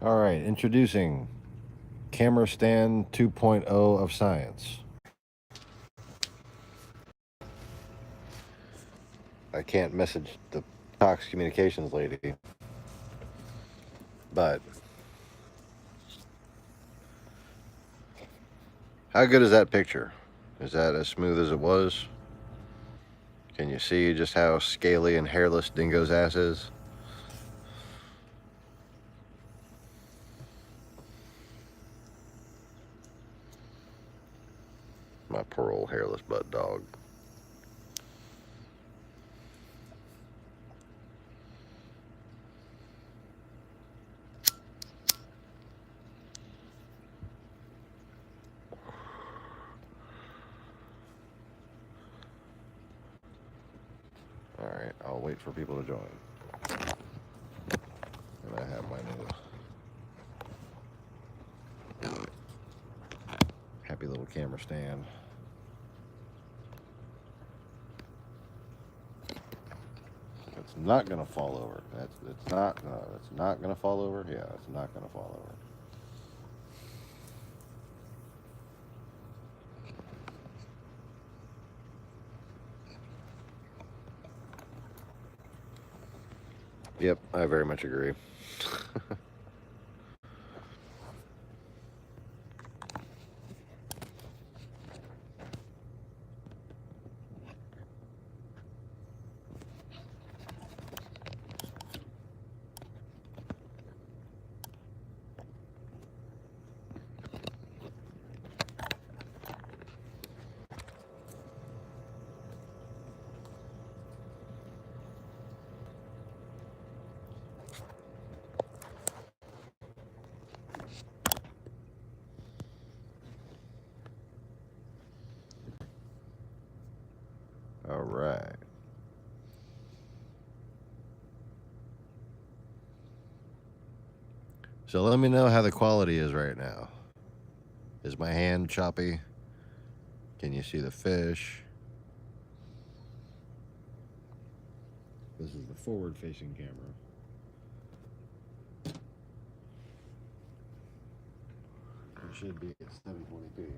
All right, introducing Camera Stand 2.0 of Science. I can't message the Cox Communications lady, but how good is that picture? Is that as smooth as it was? Can you see just how scaly and hairless Dingo's ass is? My poor old hairless butt dog. Alright, I'll wait for people to join. And I have my new happy little camera stand. It's not gonna fall over. It's not gonna fall over. Yeah, it's not gonna fall over. Yep, I very much agree. All right. So let me know how the quality is right now. Is my hand choppy? Can you see the fish? This is the forward-facing camera. It should be at 720p.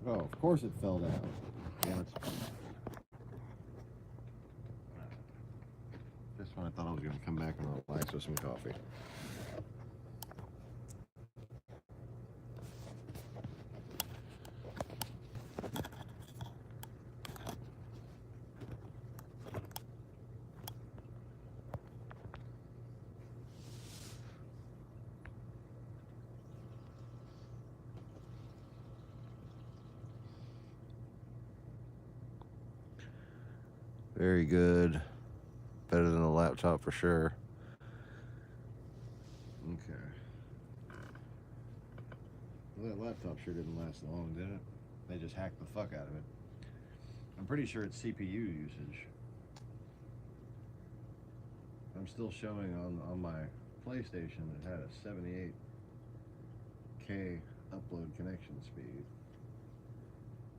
Oh, of course it fell down. Damn it. Just when I thought I was going to come back and relax with some coffee. Very good. Better than a laptop for sure. Okay. Well, that laptop sure didn't last long, did it? They just hacked the fuck out of it. I'm pretty sure it's CPU usage. I'm still showing on my PlayStation that it had a 78K upload connection speed.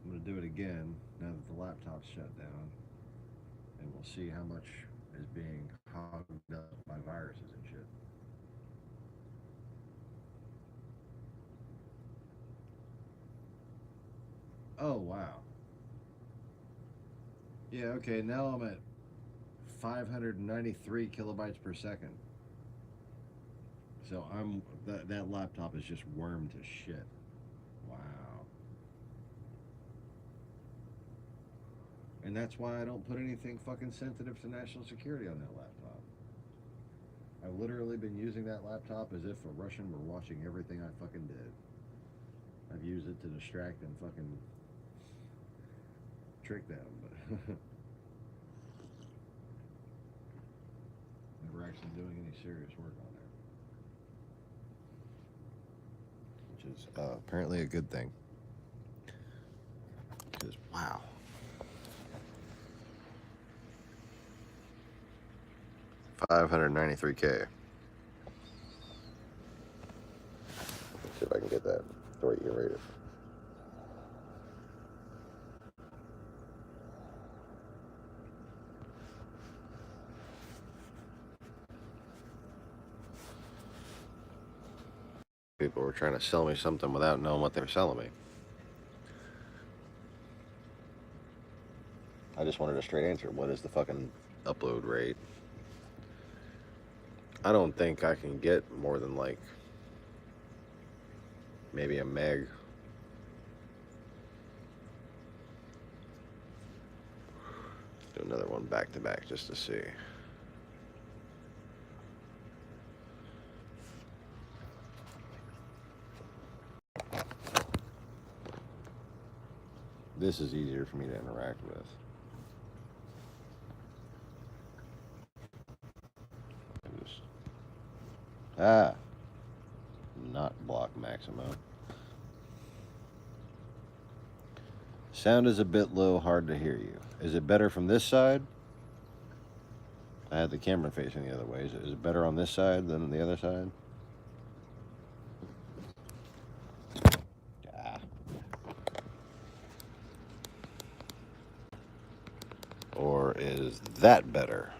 I'm going to do it again now that the laptop's shut down, and we'll see how much is being hogged up by viruses and shit. Oh, wow. Yeah, okay, now I'm at 593 kilobytes per second. So that laptop is just wormed to shit. Wow. And that's why I don't put anything fucking sensitive to national security on that laptop. I've literally been using that laptop as if a Russian were watching everything I fucking did. I've used it to distract and fucking trick them, but never actually doing any serious work on there. Which is apparently a good thing. Because, wow. $593K. Let's see if I can get that the way you can read it. People were trying to sell me something without knowing what they were selling me. I just wanted a straight answer. What is the fucking upload rate? I don't think I can get more than like maybe a meg. Do another one back to back just to see. This is easier for me to interact with. Not block maximum. Sound is a bit low, hard to hear you. Is it better from this side? I had the camera facing the other way. Is it better on this side than the other side? Or is that better?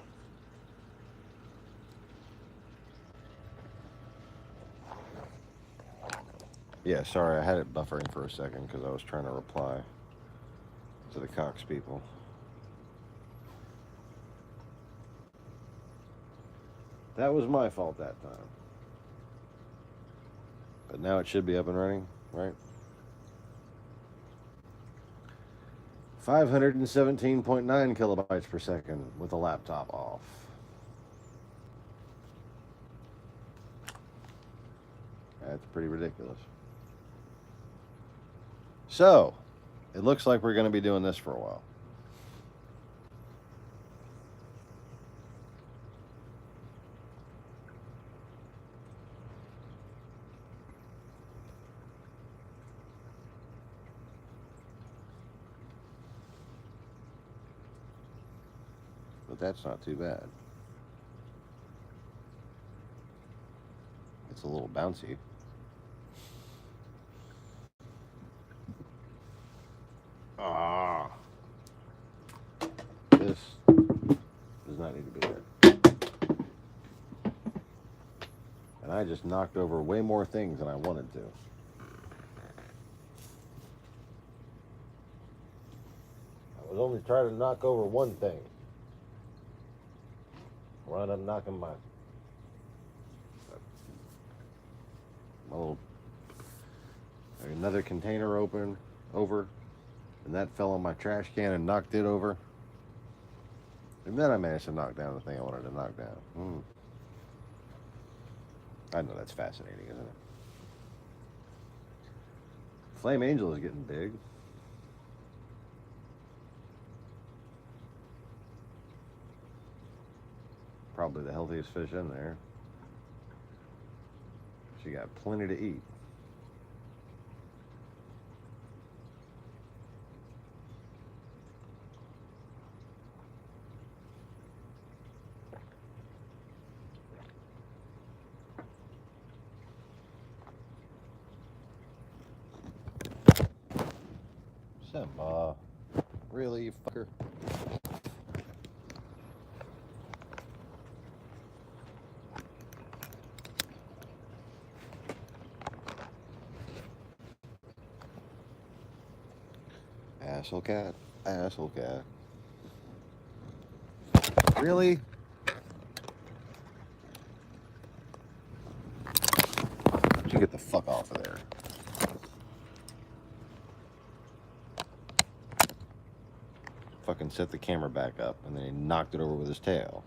Yeah, sorry, I had it buffering for a second because I was trying to reply to the Cox people. That was my fault that time. But now it should be up and running, right? 517.9 kilobytes per second with the laptop off. That's pretty ridiculous. So, it looks like we're going to be doing this for a while. But that's not too bad. It's a little bouncy. This does not need to be there. And I just knocked over way more things than I wanted to. I was only trying to knock over one thing. I wound up knocking my little another container over, and that fell on my trash can and knocked it over. And then I managed to knock down the thing I wanted to knock down. I know that's fascinating, isn't it? Flame Angel is getting big. Probably the healthiest fish in there. She got plenty to eat. Simba. Really, you fucker? Asshole cat. Asshole cat. Really? You get the fuck off of there. Fucking set the camera back up, and then he knocked it over with his tail.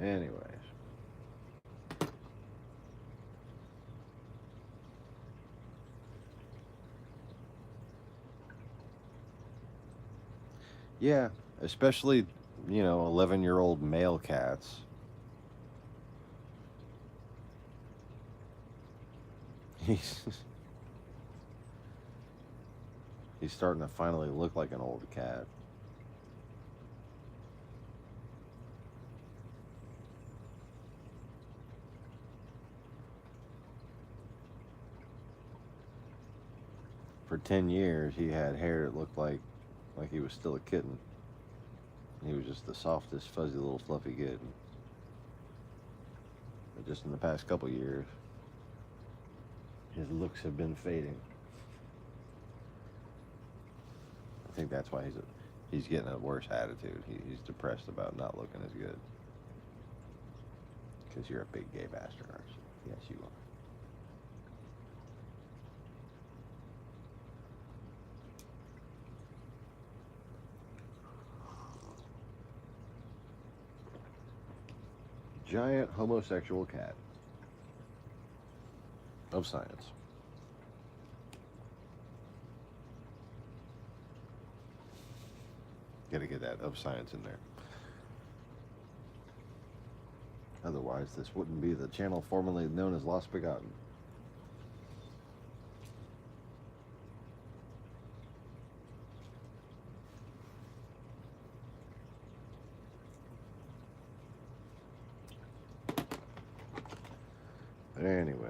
Anyways. Yeah, especially, 11-year-old male cats. He's he's starting to finally look like an old cat. For 10 years, he had hair that looked like he was still a kitten. He was just the softest, fuzzy little fluffy kid. But just in the past couple years, his looks have been fading. I think that's why he's getting a worse attitude. He's depressed about not looking as good. Because you're a big gay bastard, aren't you? Yes, you are. Giant homosexual cat of science. Gotta get that of science in there. Otherwise, this wouldn't be the channel formerly known as Lost Begotten. But anyways.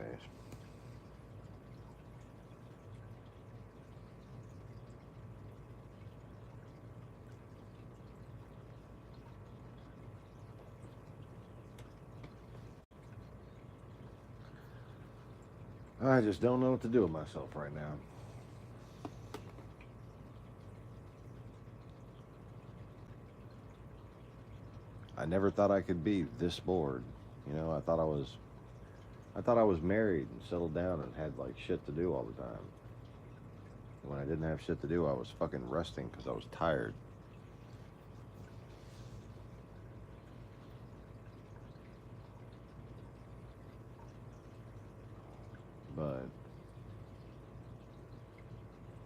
I just don't know what to do with myself right now. I never thought I could be this bored. I thought I was married and settled down and had like shit to do all the time. When I didn't have shit to do, I was fucking resting because I was tired. But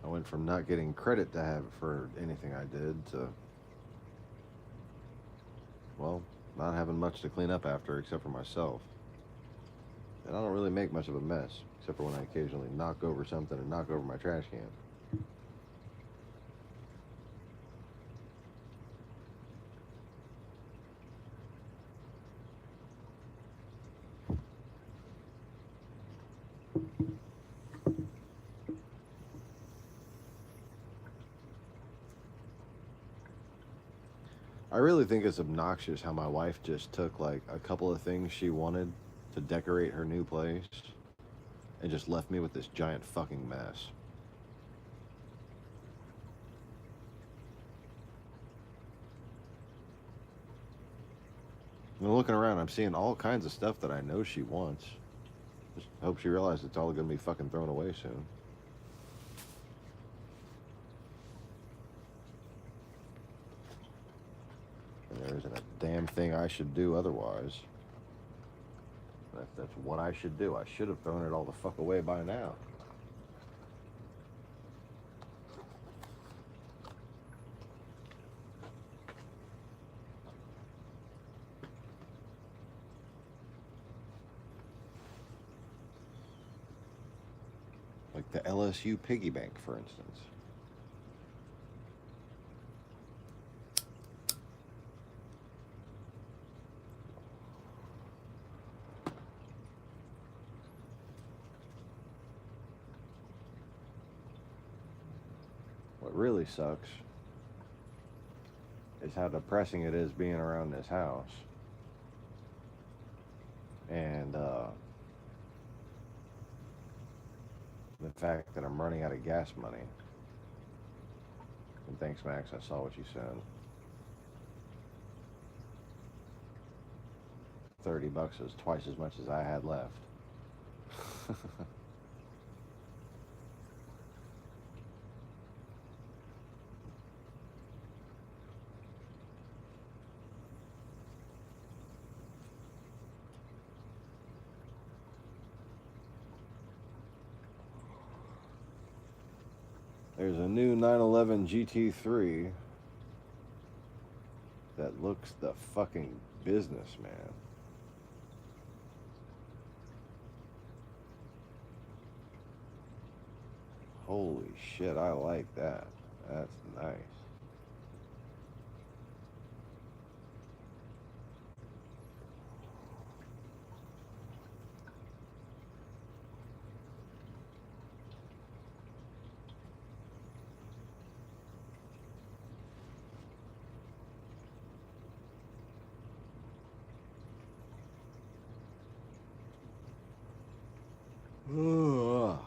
I went from not getting credit to have for anything I did to, well, not having much to clean up after except for myself. And I don't really make much of a mess, except for when I occasionally knock over something and knock over my trash can. I really think it's obnoxious how my wife just took like a couple of things she wanted to decorate her new place and just left me with this giant fucking mess. And looking around, I'm seeing all kinds of stuff that I know she wants. Just hope she realizes it's all gonna be fucking thrown away soon. And there isn't a damn thing I should do otherwise. That's what I should do. I should have thrown it all the fuck away by now. Like the LSU piggy bank, for instance. really sucks is how depressing it is being around this house. And the fact that I'm running out of gas money. And thanks, Max. I saw what you said. $30 is twice as much as I had left. There's a new 911 GT3 that looks the fucking business, man. Holy shit, I like that. That's nice. Ugh.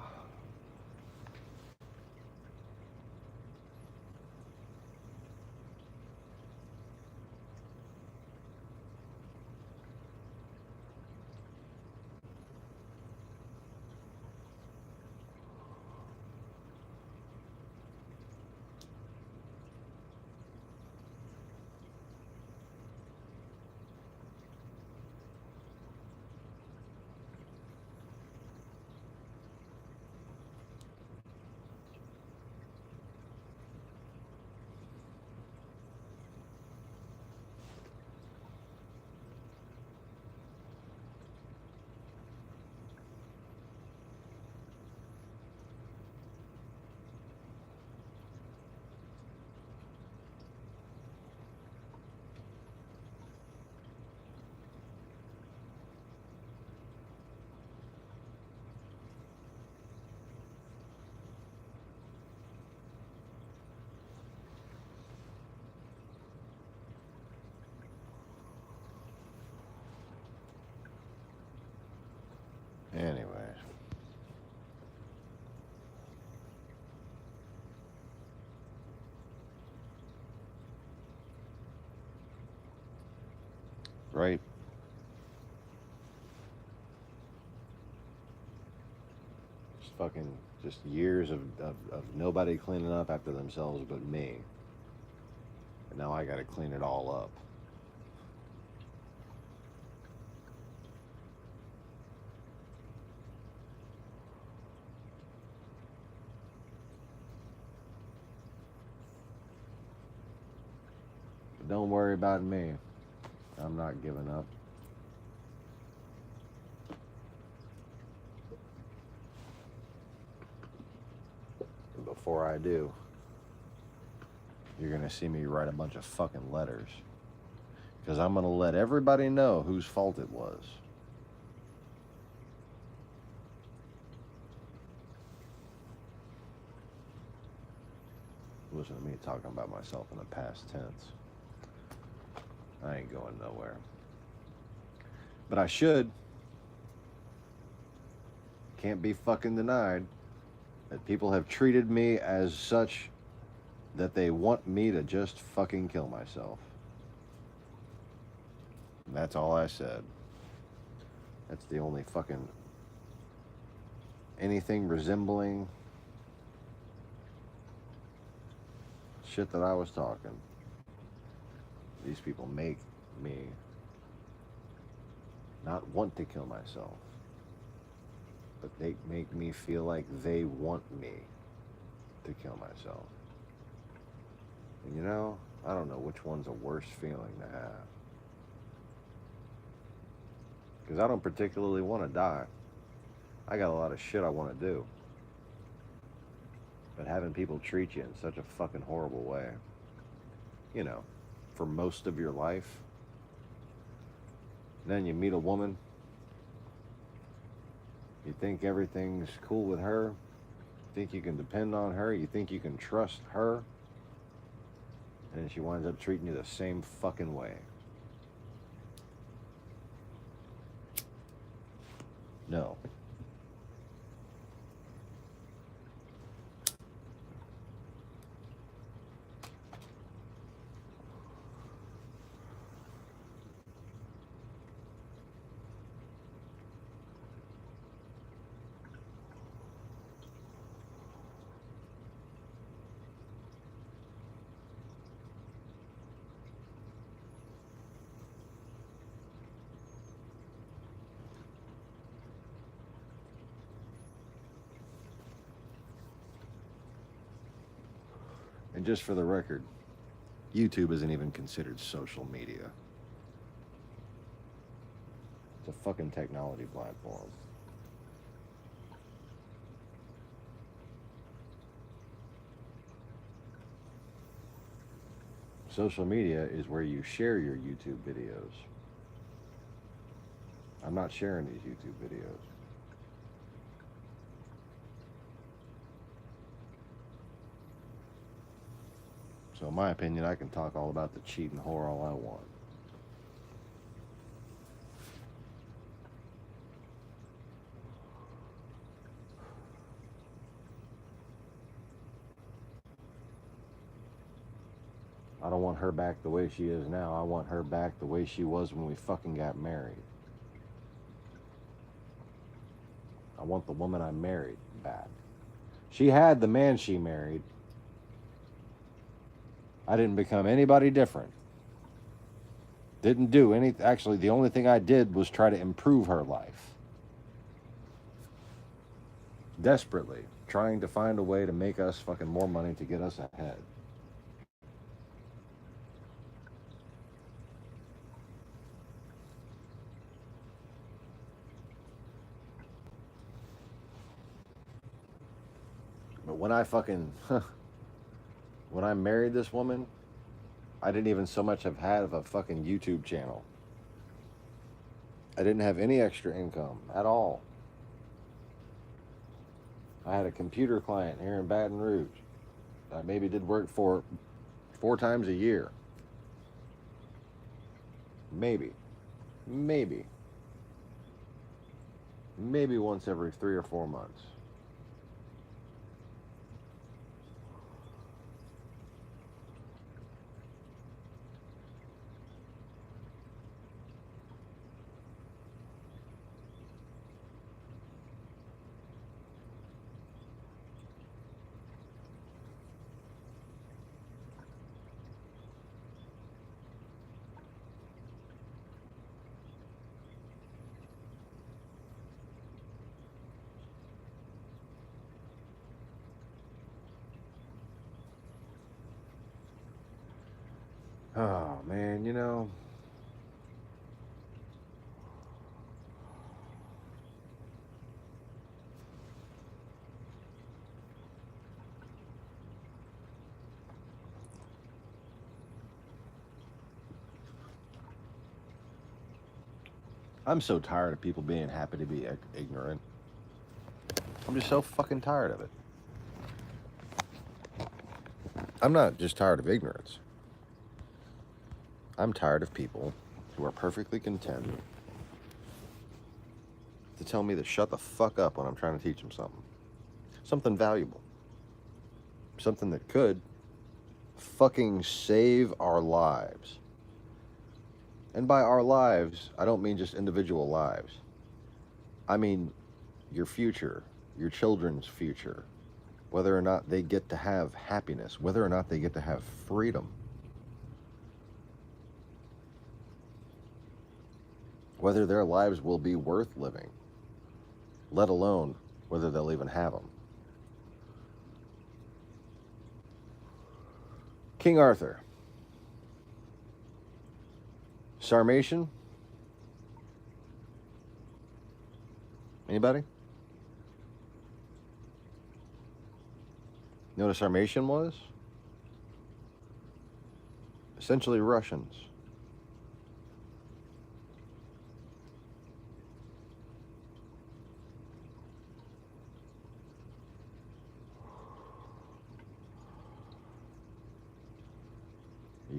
Anyway. Right? Just years of nobody cleaning up after themselves but me. And now I gotta clean it all up. But don't worry about me. I'm not giving up. Before I do, you're gonna see me write a bunch of fucking letters. Because I'm gonna let everybody know whose fault it was. Listen to me talking about myself in the past tense. I ain't going nowhere. But I should. Can't be fucking denied that people have treated me as such that they want me to just fucking kill myself. And that's all I said. That's the only fucking anything resembling shit that I was talking. These people make me not want to kill myself, but they make me feel like they want me to kill myself. And you know, I don't know which one's a worse feeling to have. Because I don't particularly want to die. I got a lot of shit I want to do. But having people treat you in such a fucking horrible way, you know, for most of your life, and then you meet a woman, you think everything's cool with her, think you can depend on her, you think you can trust her, and then she winds up treating you the same fucking way. No. And just for the record, YouTube isn't even considered social media. It's a fucking technology platform. Social media is where you share your YouTube videos. I'm not sharing these YouTube videos. So in my opinion, I can talk all about the cheating whore all I want. I don't want her back the way she is now. I want her back the way she was when we fucking got married. I want the woman I married back. She had the man she married. I didn't become anybody different. Didn't do anything. Actually, the only thing I did was try to improve her life. Desperately trying to find a way to make us fucking more money to get us ahead. But when I fucking, when I married this woman, I didn't even so much have had a fucking YouTube channel. I didn't have any extra income at all. I had a computer client here in Baton Rouge. I maybe did work for 4 times a year. Maybe. Maybe once every 3 or 4 months. Oh, man, you know, I'm so tired of people being happy to be ignorant. I'm just so fucking tired of it. I'm not just tired of ignorance. I'm tired of people who are perfectly content to tell me to shut the fuck up when I'm trying to teach them something. Something valuable. Something that could fucking save our lives. And by our lives, I don't mean just individual lives. I mean your future, your children's future. Whether or not they get to have happiness, whether or not they get to have freedom. Whether their lives will be worth living, let alone whether they'll even have them. King Arthur. Sarmatian? Anybody? You know what a Sarmatian was? Essentially Russians.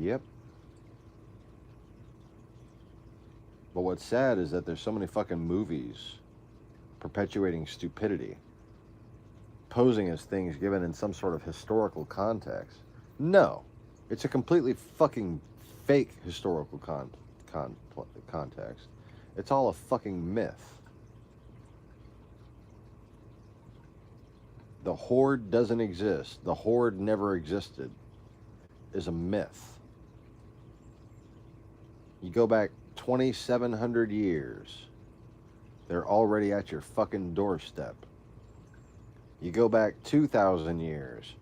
Yep. But what's sad is that there's so many fucking movies perpetuating stupidity, posing as things given in some sort of historical context. No, it's a completely fucking fake historical context. It's all a fucking myth. The Horde doesn't exist. The Horde never existed. Is a myth. You go back 2,700 years, they're already at your fucking doorstep. You go back 2,000 years,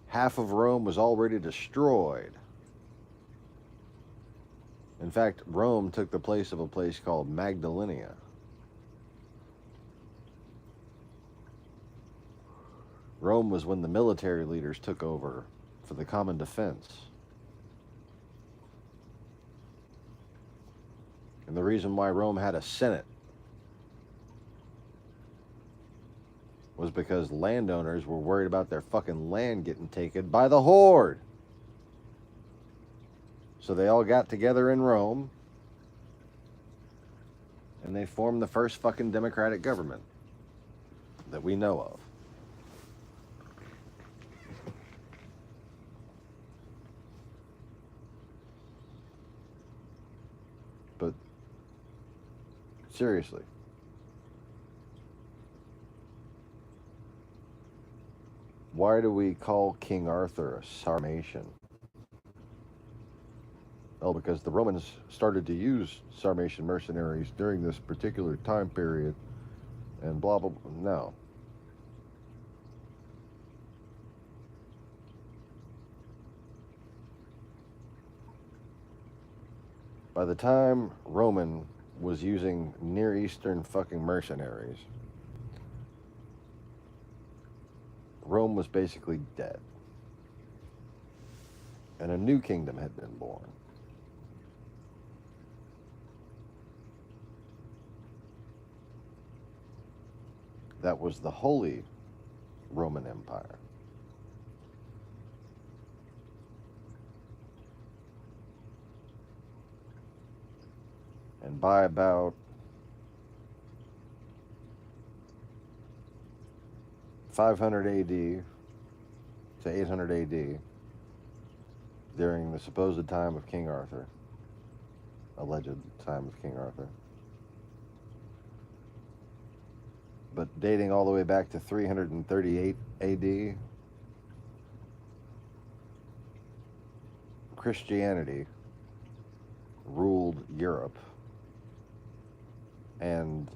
half of Rome was already destroyed. In fact, Rome took the place of a place called Magdalena. Rome was when the military leaders took over for the common defense. And the reason why Rome had a Senate was because landowners were worried about their fucking land getting taken by the Horde. So they all got together in Rome and they formed the first fucking democratic government that we know of. But seriously, why do we call King Arthur a Sarmatian? Well, because the Romans started to use Sarmatian mercenaries during this particular time period, and blah, blah, blah. No. By the time Roman was using Near Eastern fucking mercenaries, Rome was basically dead. And a new kingdom had been born. That was the Holy Roman Empire. And by about 500 AD to 800 AD, during the supposed time of King Arthur, alleged time of King Arthur, but dating all the way back to 338 AD, Christianity ruled Europe, and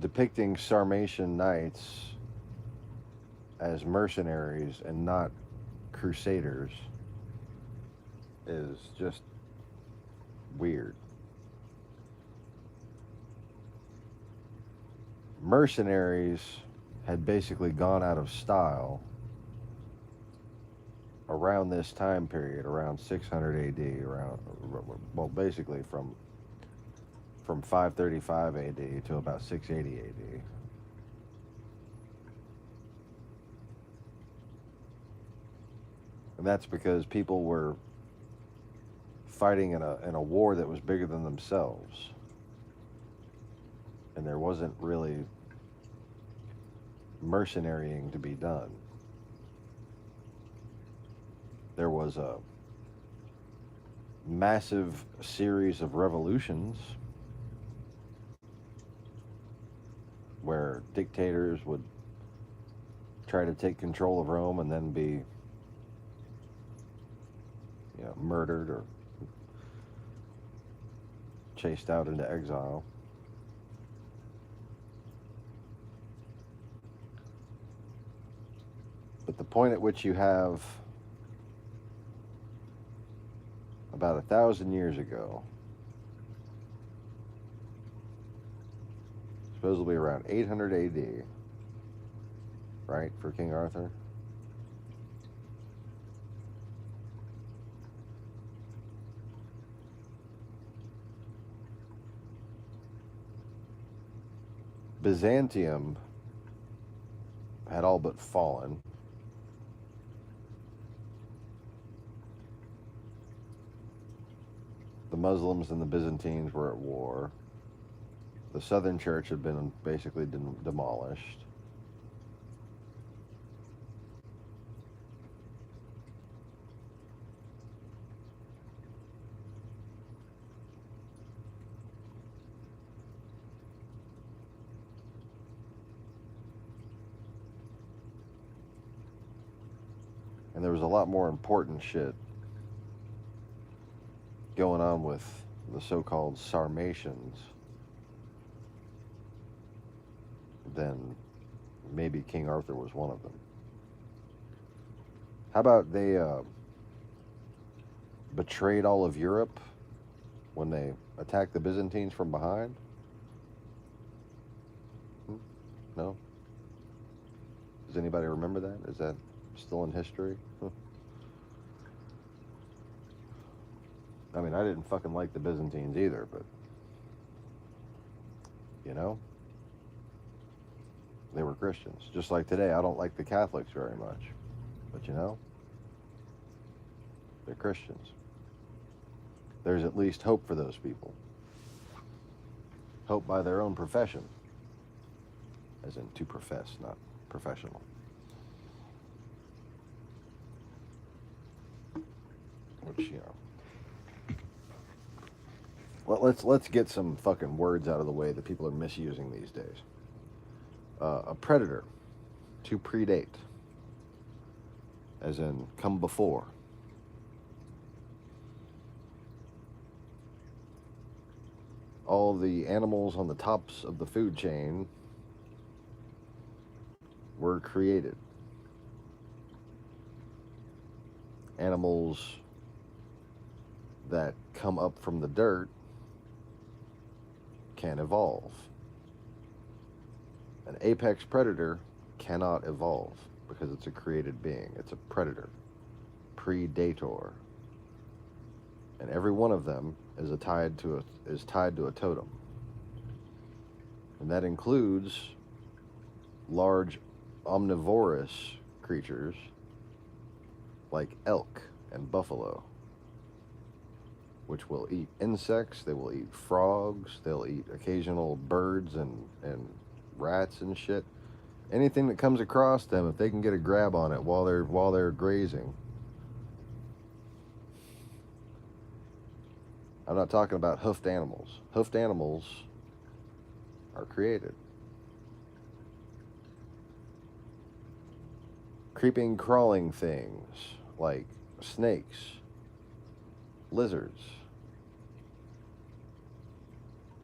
depicting Sarmatian knights as mercenaries and not crusaders is just weird. Mercenaries had basically gone out of style around this time period, around 600 AD, well, basically from 535 AD to about 680 AD. And that's because people were fighting in a war that was bigger than themselves. And there wasn't really mercenarying to be done. There was a massive series of revolutions where dictators would try to take control of Rome and then be, murdered or chased out into exile. But the point at which you have about 1,000 years ago, supposedly around 800 AD, right, for King Arthur? Byzantium had all but fallen. The Muslims and the Byzantines were at war. The Southern Church had been basically demolished. And there was a lot more important shit going on with the so-called Sarmatians than maybe King Arthur was one of them. How about they betrayed all of Europe when they attacked the Byzantines from behind? No? Does anybody remember that? Is that still in history? I mean, I didn't fucking like the Byzantines either, but, you know, they were Christians. Just like today, I don't like the Catholics very much, but, you know, they're Christians. There's at least hope for those people. Hope by their own profession. As in to profess, not professional. Which, you know. Well, let's get some fucking words out of the way that people are misusing these days. A predator, to predate, as in come before. All the animals on the tops of the food chain were created. Animals that come up from the dirt can evolve. An apex predator cannot evolve because it's a created being. It's a predator, predator, and every one of them is tied to a totem, and that includes large omnivorous creatures like elk and buffalo, which will eat insects, they will eat frogs, they'll eat occasional birds and rats and shit. Anything that comes across them, if they can get a grab on it while they're grazing. I'm not talking about hoofed animals. Hoofed animals are created. Creeping, crawling things like snakes, lizards,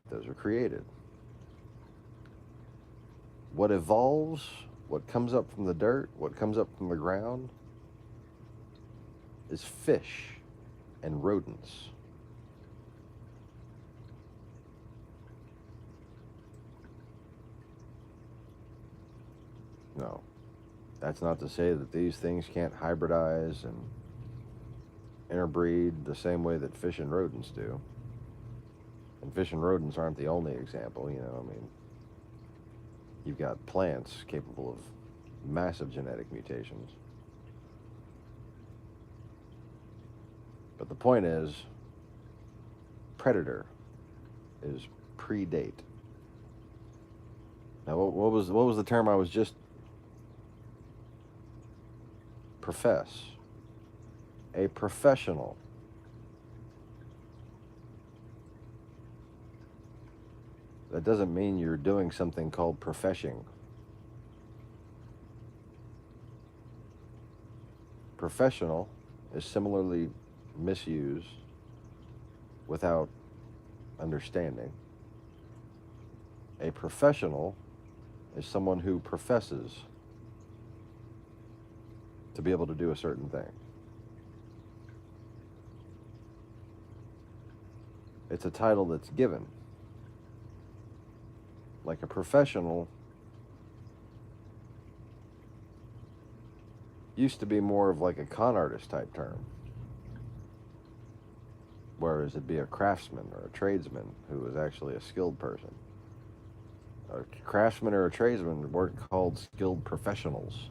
those are created. What evolves, what comes up from the dirt, what comes up from the ground, is fish and rodents. No, that's not to say that these things can't hybridize and interbreed the same way that fish and rodents do. And fish and rodents aren't the only example, you know, I mean, you've got plants capable of massive genetic mutations. But the point is, predator is predate. Now, what was the term I was just... Profess. A professional. That doesn't mean you're doing something called professing. Professional is similarly misused without understanding. A professional is someone who professes to be able to do a certain thing. It's a title that's given. Like a professional used to be more of like a con artist type term. Whereas it'd be a craftsman or a tradesman who was actually a skilled person. A craftsman or a tradesman weren't called skilled professionals.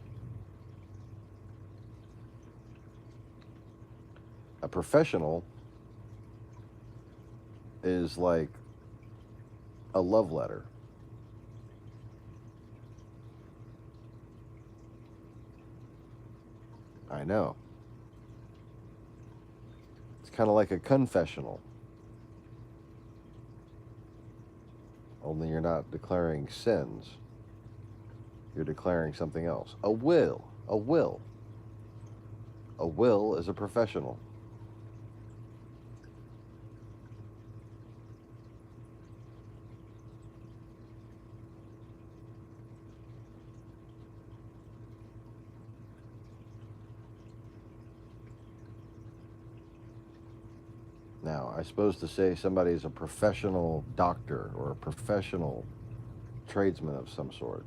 A professional is like a love letter. I know. It's kind of like a confessional. Only you're not declaring sins. You're declaring something else. A will. A will. A will is a professional. Now, I suppose to say somebody's a professional doctor or a professional tradesman of some sort,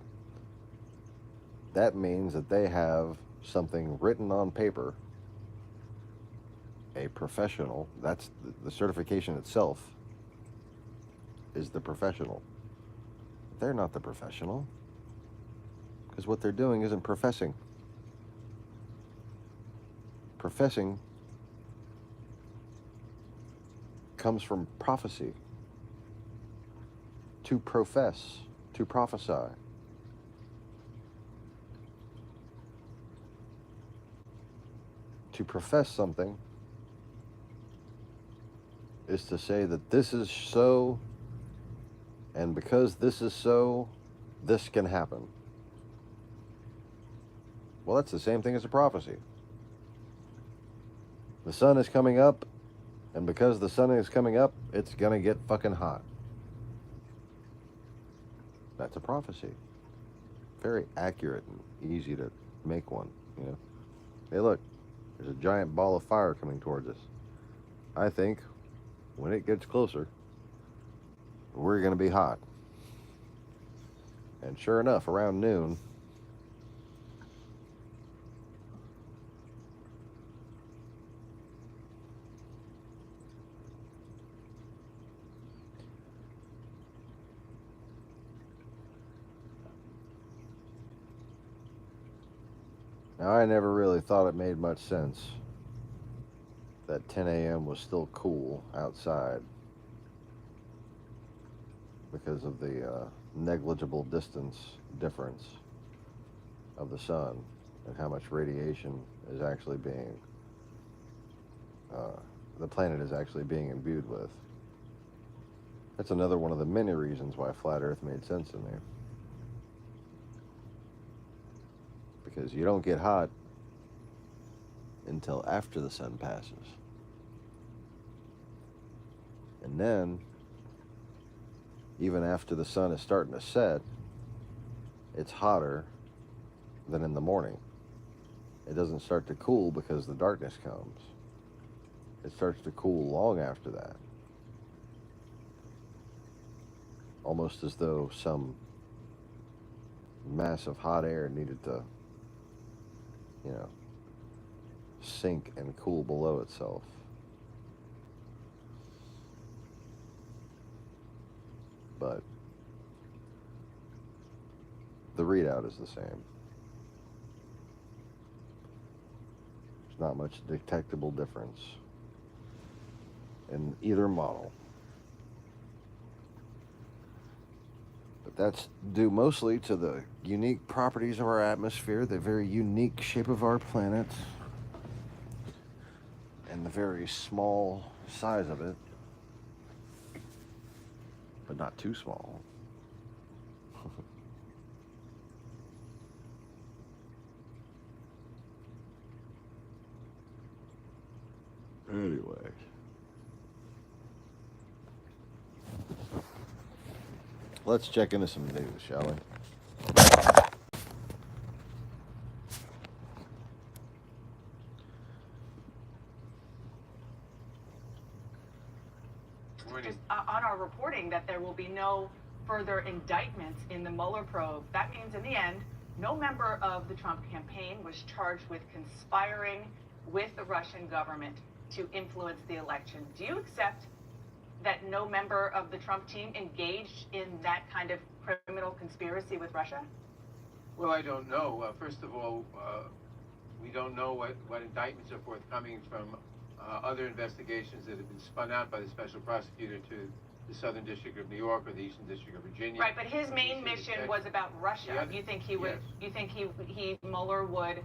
that means that they have something written on paper. A professional, that's the certification itself is the professional. They're not the professional because what they're doing isn't professing. Professing comes from prophecy. To profess, to prophesy. To profess something is to say that this is so, and because this is so, this can happen. Well, that's the same thing as a prophecy. The sun is coming up, and because the sun is coming up, it's gonna get fucking hot. That's a prophecy. Very accurate and easy to make one, you know. Hey, look, there's a giant ball of fire coming towards us. I think when it gets closer, we're gonna be hot. And sure enough, around noon, now I never really thought it made much sense that 10 a.m. was still cool outside because of the negligible distance difference of the sun and how much radiation is actually being, the planet is actually being imbued with. That's another one of the many reasons why Flat Earth made sense to me. Because you don't get hot until after the sun passes. And then, even after the sun is starting to set, it's hotter than in the morning. It doesn't start to cool because the darkness comes. It starts to cool long after that. Almost as though some mass of hot air needed to, you know, sink and cool below itself. But the readout is the same. There's not much detectable difference in either model. But that's due mostly to the unique properties of our atmosphere, the very unique shape of our planet, and the very small size of it, but not too small. Anyway. Let's check into some news, shall we? Just on our reporting that there will be no further indictments in the Mueller probe. That means in the end, no member of the Trump campaign was charged with conspiring with the Russian government to influence the election. Do you accept that no member of the Trump team engaged in that kind of criminal conspiracy with Russia? Well, I don't know. First of all, we don't know what indictments are forthcoming from other investigations that have been spun out by the special prosecutor to the Southern District of New York or the Eastern District of Virginia. Right, but his main mission was about Russia. You think he would? Yes. You think Mueller would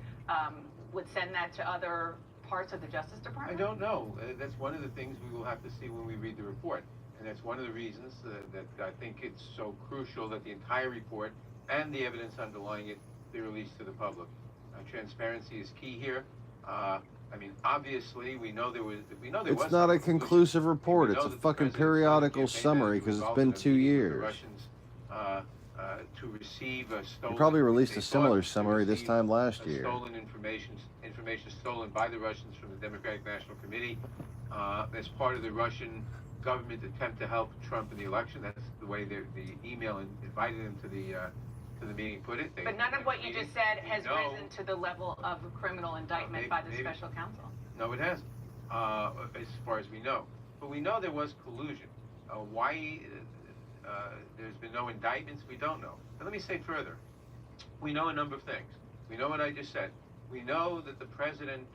send that to other parts of the Justice Department? I don't know. That's one of the things we will have to see when we read the report, and that's one of the reasons that I think it's so crucial that the entire report and the evidence underlying it be released to the public. Transparency is key here. I mean, obviously, we know there was. It's not a conclusive report. It's a fucking periodical summary because it's been 2 years. Russians, to receive stolen. You probably released a similar summary this time last year. Stolen information stolen by the Russians from the Democratic National Committee as part of the Russian government attempt to help Trump in the election. That's the way the email invited him to the meeting put it. But none of what you just said has risen to the level of criminal indictment by the special counsel. No, it hasn't, as far as we know. But we know there was collusion. Why there's been no indictments, we don't know. And let me say further, we know a number of things. We know what I just said. We know that the president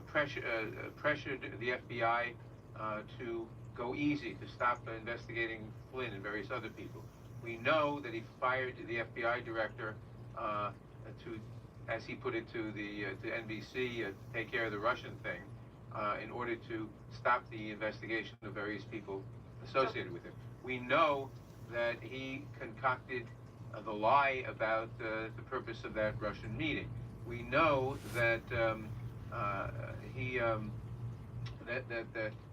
pressured the FBI to go easy, to stop investigating Flynn and various other people. We know that he fired the FBI director to, as he put it to NBC, to take care of the Russian thing in order to stop the investigation of various people associated with him. We know that he concocted the lie about the purpose of that Russian meeting. We know that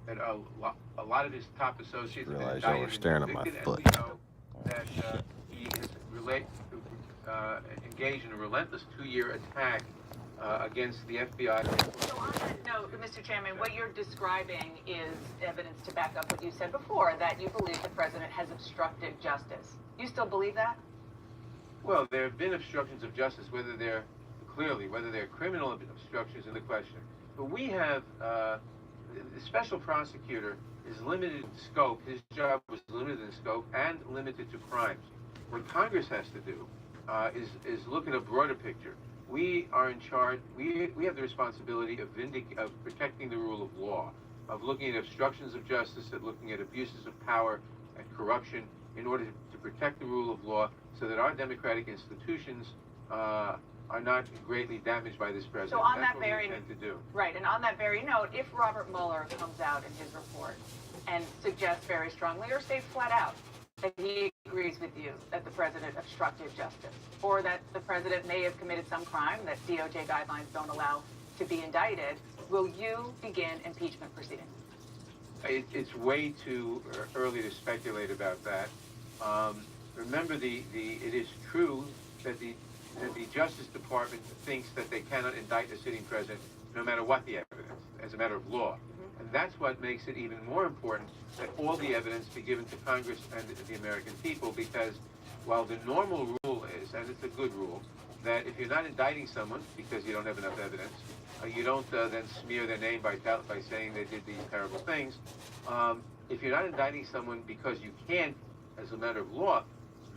that a lot of his top associates have been indicted and convicted, and we know that he has engaged in a relentless 2-year attack against the FBI. So on that note, Mr. Chairman, what you're describing is evidence to back up what you said before, that you believe the president has obstructed justice. You still believe that? Well, there have been obstructions of justice, whether they're criminal obstructions in the question. But we have, the special prosecutor is limited in scope. His job was limited in scope and limited to crimes. What Congress has to do is look at a broader picture. We are in charge. We have the responsibility of protecting the rule of law, of looking at obstructions of justice, at looking at abuses of power and corruption in order to protect the rule of law so that our democratic institutions are not greatly damaged by this president. So on That's that what very we intend to do. Right, and on that very note, if Robert Mueller comes out in his report and suggests very strongly or states flat out that he agrees with you that the president obstructed justice, or that the president may have committed some crime that DOJ guidelines don't allow to be indicted, will you begin impeachment proceedings? It's way too early to speculate about that. Remember, it is true that the Justice Department thinks that they cannot indict a sitting president no matter what the evidence, as a matter of law. Mm-hmm. And that's what makes it even more important that all the evidence be given to Congress and the American people, because while the normal rule is, and it's a good rule, that if you're not indicting someone because you don't have enough evidence, you don't then smear their name by saying they did these terrible things. If you're not indicting someone because you can't, as a matter of law,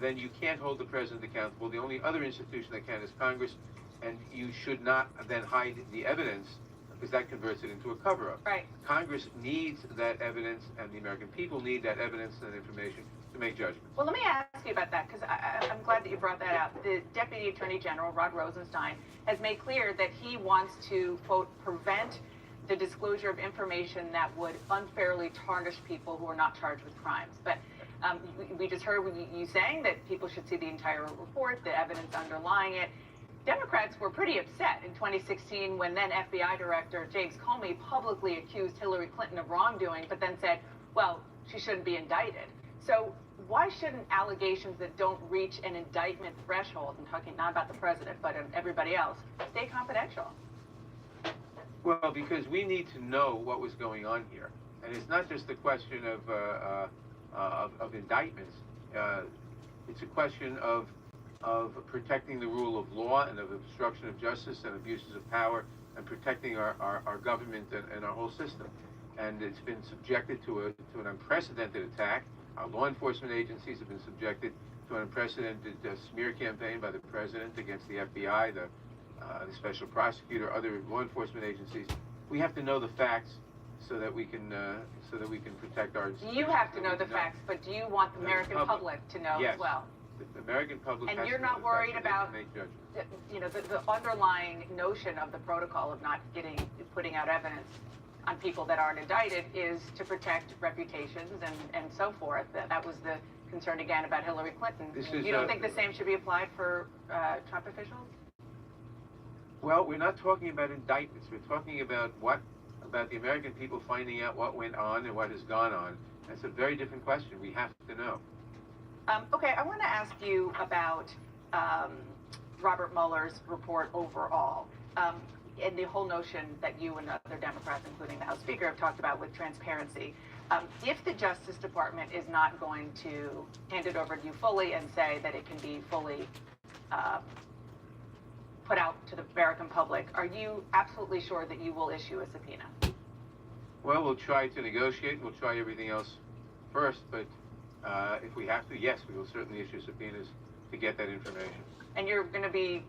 then you can't hold the president accountable. The only other institution that can is Congress, and you should not then hide the evidence, because that converts it into a cover-up. Right. Congress needs that evidence, and the American people need that evidence and information to make judgments. Well, let me ask you about that, because I'm glad that you brought that out. The Deputy Attorney General, Rod Rosenstein, has made clear that he wants to, quote, prevent the disclosure of information that would unfairly tarnish people who are not charged with crimes. But we just heard you saying that people should see the entire report, the evidence underlying it. Democrats were pretty upset in 2016 when then FBI Director James Comey publicly accused Hillary Clinton of wrongdoing, but then said, well, she shouldn't be indicted. So why shouldn't allegations that don't reach an indictment threshold, I'm talking not about the president, but everybody else, stay confidential? Well, because we need to know what was going on here. And it's not just a question of indictments. It's a question of protecting the rule of law and of obstruction of justice and abuses of power, and protecting our government and our whole system. And it's been subjected to an unprecedented attack. Our law enforcement agencies have been subjected to an unprecedented smear campaign by the president against the FBI, the special prosecutor, other law enforcement agencies. We have to know the facts so that we can protect our institutions. You have to know the facts, but do you want the American public to know yes. as well? The American public and has you're to know not the worried facts about make judgments. The underlying notion of the protocol of not putting out evidence on people that aren't indicted is to protect reputations and so forth. That was the concern again about Hillary Clinton. You don't think the same should be applied for Trump officials? Well, we're not talking about indictments. We're talking about about the American people finding out what went on and what has gone on. That's a very different question. We have to know. Okay, I want to ask you about Robert Mueller's report overall, and the whole notion that you and other Democrats, including the House Speaker, have talked about with transparency. If the Justice Department is not going to hand it over to you fully and say that it can be fully put out to the American public, are you absolutely sure that you will issue a subpoena? Well, we'll try to negotiate. We'll try everything else first, but if we have to, yes, we will certainly issue subpoenas to get that information. And you're going to be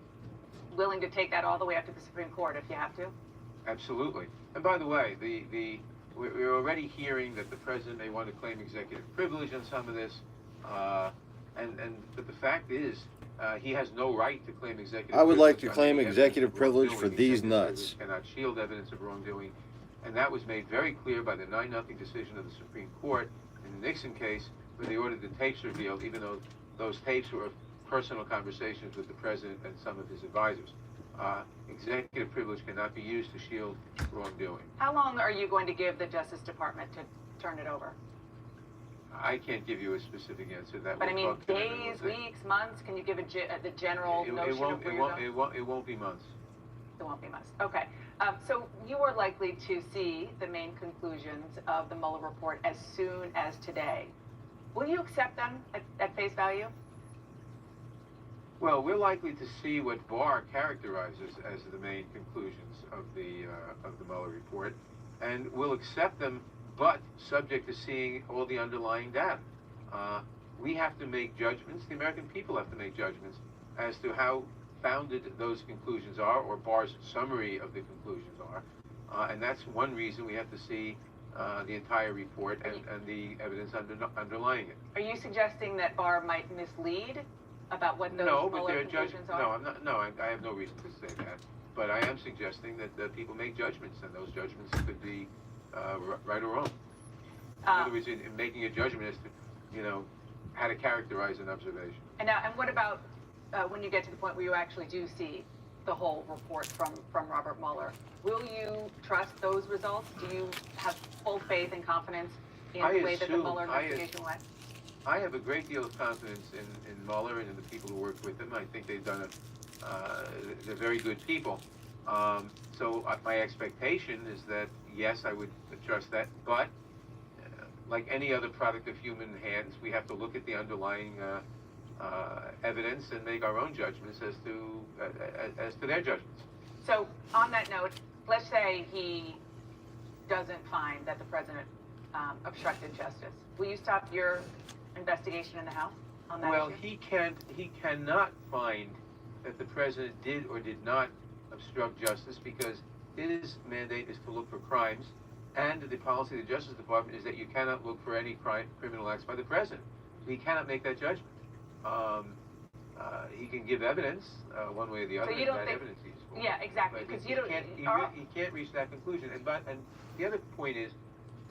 willing to take that all the way up to the Supreme Court if you have to? Absolutely. And by the way, we're already hearing that the president may want to claim executive privilege on some of this, but the fact is, he has no right to claim executive privilege. I would like to claim executive privilege for these nuts. Cannot shield evidence of wrongdoing, and that was made very clear by the 9-0 decision of the Supreme Court in the Nixon case, where they ordered the tapes revealed, even though those tapes were of personal conversations with the president and some of his advisors. Executive privilege cannot be used to shield wrongdoing. How long are you going to give the Justice Department to turn it over? I can't give you a specific answer. But I mean, days, weeks, months? Can you give the general notion of where you're going? It won't be months. It won't be months. Okay. So you are likely to see the main conclusions of the Mueller report as soon as today. Will you accept them at face value? Well, we're likely to see what Barr characterizes as the main conclusions of the Mueller report, and we'll accept them, but subject to seeing all the underlying data. We have to make judgments. The American people have to make judgments as to how founded those conclusions are, or Barr's summary of the conclusions are, and that's one reason we have to see the entire report and the evidence underlying it. Are you suggesting that Barr might mislead about what those Mueller conclusions are? No, I'm not. No, I have no reason to say that. But I am suggesting that people make judgments, and those judgments could be right or wrong. In other words, in making a judgment as to, how to characterize an observation. And what about when you get to the point where you actually do see the whole report from Robert Mueller? Will you trust those results? Do you have full faith and confidence in the way that the Mueller investigation went? I have a great deal of confidence in Mueller and in the people who work with him. I think they've done they're very good people. So my expectation is that, yes, I would trust that, but like any other product of human hands, we have to look at the underlying evidence and make our own judgments as to their judgments. So on that note, let's say he doesn't find that the president obstructed justice. Will you stop your investigation in the House on that issue? He cannot find that the president did or did not obstruct justice, because his mandate is to look for crimes, and the policy of the Justice Department is that you cannot look for any criminal acts by the president. So he cannot make that judgment. He can give evidence one way or the other. So you don't think? Evidence is useful. Yeah, exactly. Because he can't reach that conclusion. And the other point is,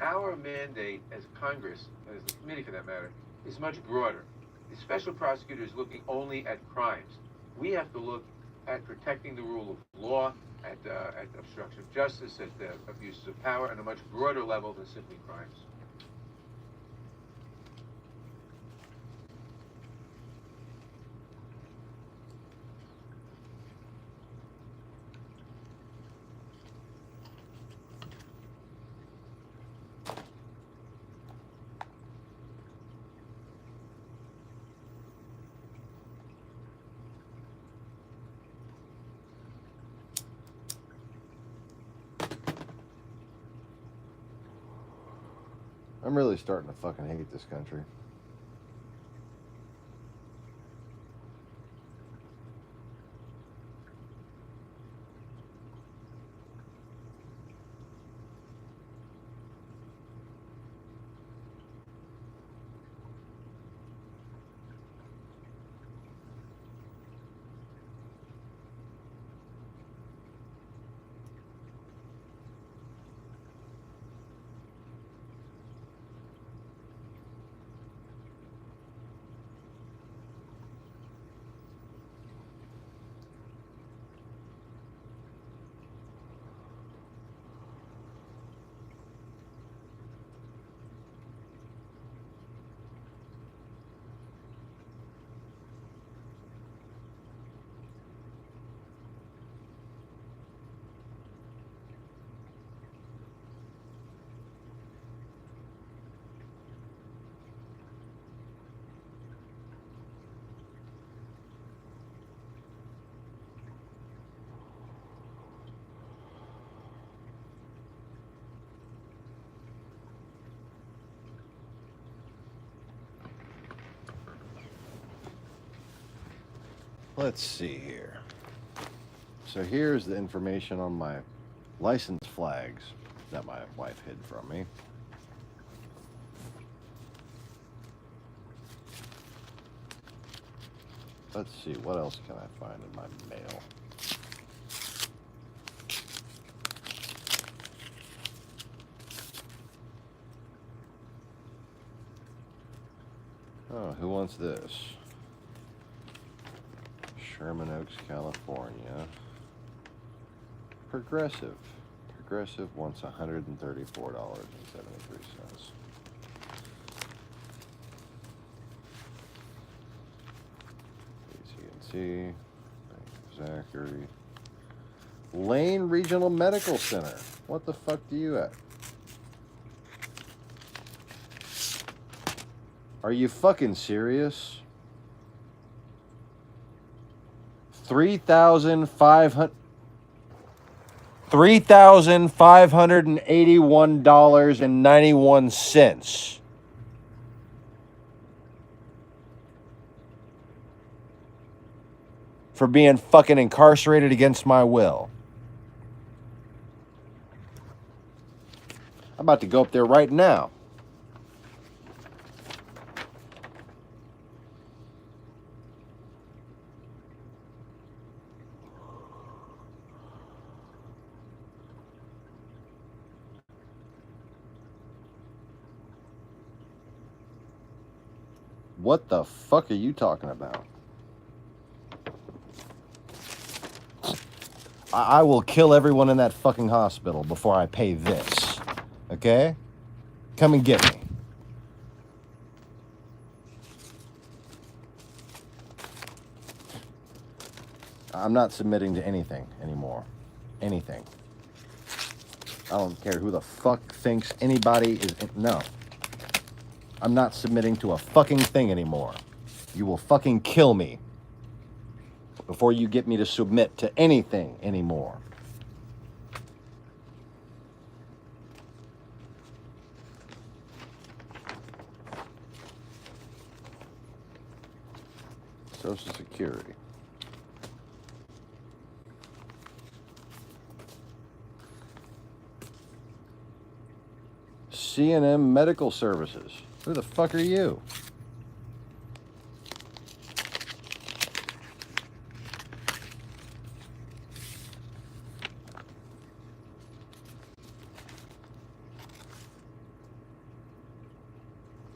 our mandate as Congress, as the committee for that matter, is much broader. The special prosecutor is looking only at crimes. We have to look at protecting the rule of law, at obstruction of justice, at abuses of power, on a much broader level than simply crimes. I'm really starting to fucking hate this country. Let's see here. So here's the information on my license flags that my wife hid from me. Let's see, what else can I find in my mail? Oh, who wants this? Sherman Oaks, California. Progressive. Progressive wants $134.73. AT&T, Zachary. Lane Regional Medical Center. What the fuck do you have? Are you fucking serious? $3,581.91 for being fucking incarcerated against my will. I'm about to go up there right now. What the fuck are you talking about? I will kill everyone in that fucking hospital before I pay this. Okay? Come and get me. I'm not submitting to anything anymore. Anything. I don't care who the fuck thinks anybody is... No. I'm not submitting to a fucking thing anymore. You will fucking kill me before you get me to submit to anything anymore. Social Security. C&M Medical Services. Who the fuck are you?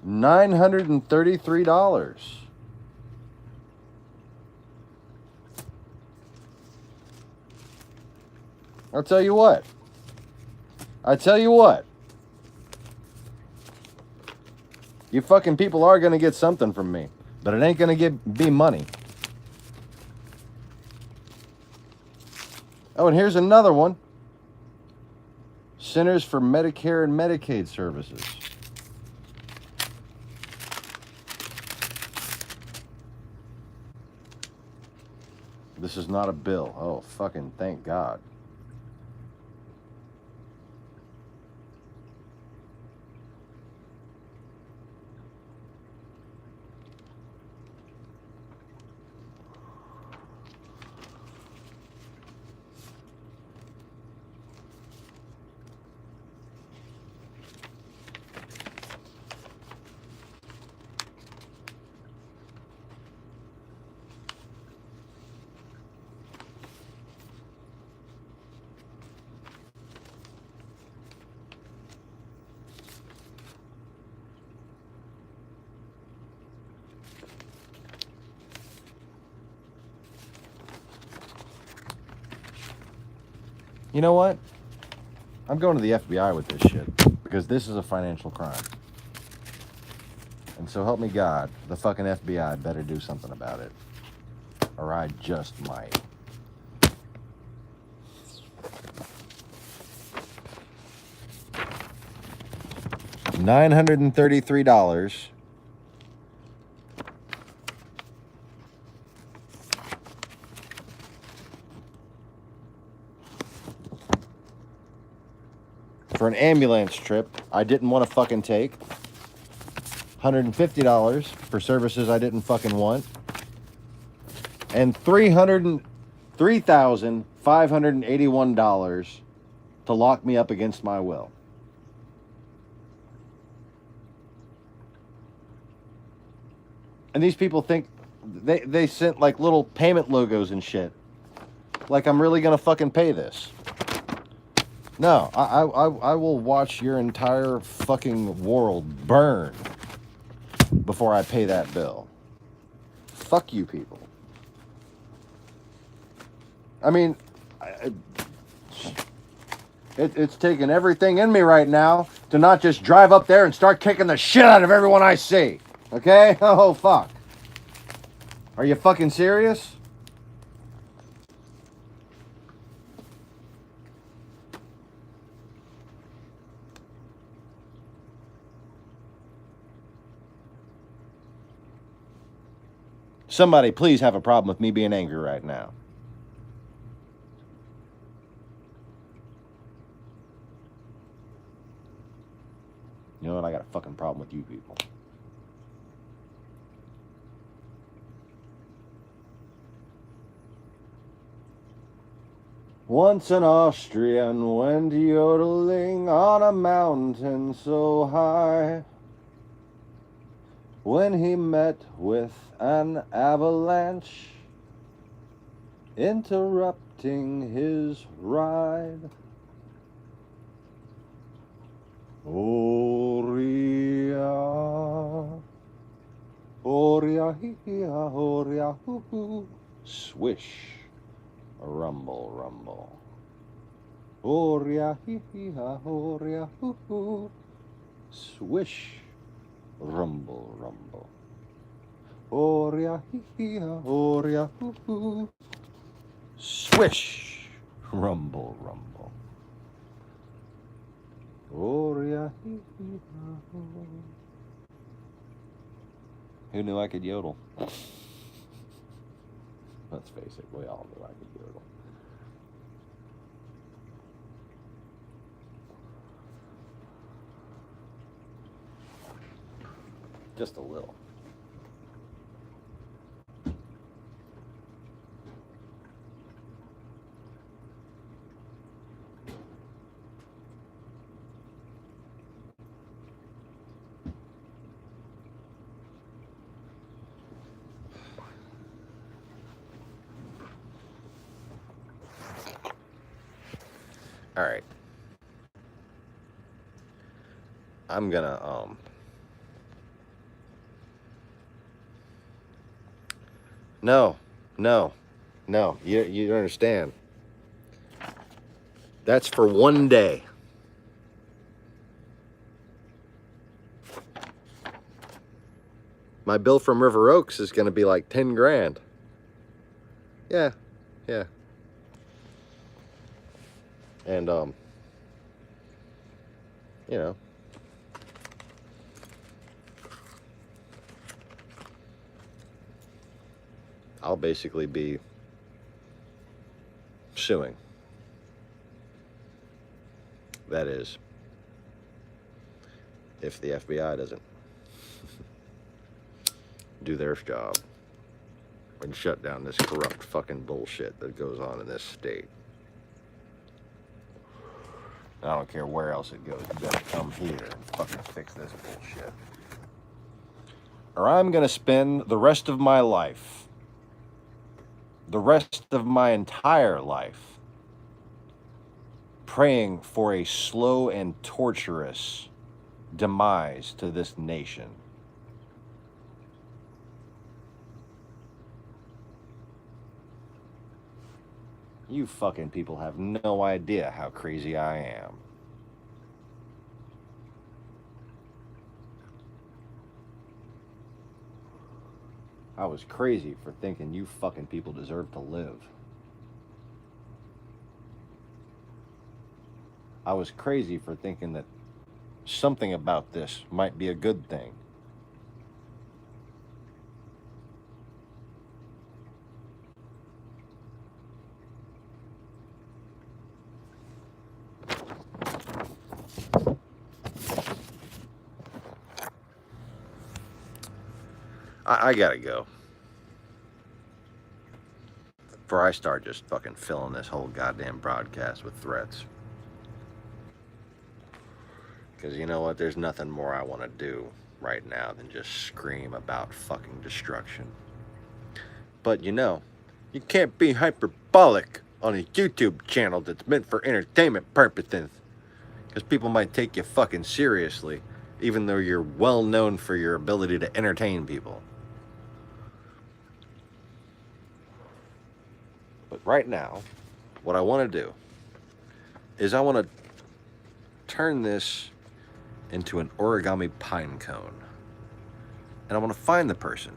$933. I'll tell you what. You fucking people are gonna get something from me, but it ain't gonna be money. Oh, and here's another one. Centers for Medicare and Medicaid Services. This is not a bill. Oh, fucking thank God. You know what? I'm going to the FBI with this shit because this is a financial crime. And so help me God, the fucking FBI better do something about it. Or I just might. $933. For an ambulance trip I didn't want to fucking take. $150 for services I didn't fucking want. and $3,581 to lock me up against my will. And these people think they sent like little payment logos and shit. Like I'm really gonna fucking pay this. No, I will watch your entire fucking world burn before I pay that bill. Fuck you people. I mean, it's taking everything in me right now to not just drive up there and start kicking the shit out of everyone I see. Okay? Oh, fuck. Are you fucking serious? Somebody please have a problem with me being angry right now. You know what? I got a fucking problem with you people. Once an Austrian went yodeling on a mountain so high. When he met with an avalanche interrupting his ride. Oria, oria, hia, oria, hoo, hoo. Swish, rumble, rumble. Oria, hia, oria, hoo, hoo. Swish, rumble, rumble. Oria, hia, oria, hoo, hoo. Swish, rumble, rumble. Oria, hia, hoo. Who knew I could yodel? Let's face it, we all knew I could yodel. Just a little. All right. I'm gonna No. You don't understand. That's for one day. My bill from River Oaks is gonna be like 10 grand. Yeah. And you know, I'll basically be suing. That is, if the FBI doesn't do their job and shut down this corrupt fucking bullshit that goes on in this state. I don't care where else it goes. You gotta come here and fucking fix this bullshit. Or I'm gonna spend the rest of my life, the rest of my entire life, praying for a slow and torturous demise to this nation. You fucking people have no idea how crazy I am. I was crazy for thinking you fucking people deserve to live. I was crazy for thinking that something about this might be a good thing. I gotta go. before I start just fucking filling this whole goddamn broadcast with threats. Because you know what? There's nothing more I want to do right now than just scream about fucking destruction. But you know, you can't be hyperbolic on a YouTube channel that's meant for entertainment purposes. Because people might take you fucking seriously, even though you're well known for your ability to entertain people. But right now, what I want to do is I want to turn this into an origami pine cone. And I want to find the person